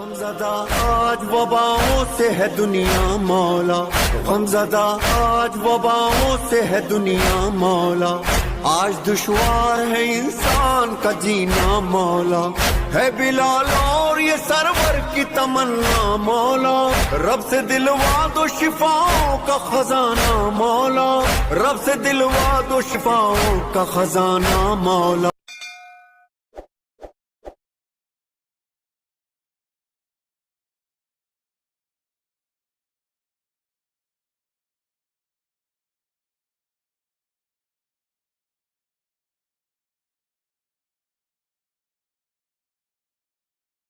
गमज़दा आज वबाओं से है दुनिया मौला, गमज़दा आज वबाओं से है दुनिया मौला। आज दुश्वार है इंसान का जीना मौला, है बिलाल और ये सरवर की तमन्ना मौला। रब से दिलवा दो शिफाओं का खजाना मौला, रब से दिलवा दो शिफाओं का खजाना मौला।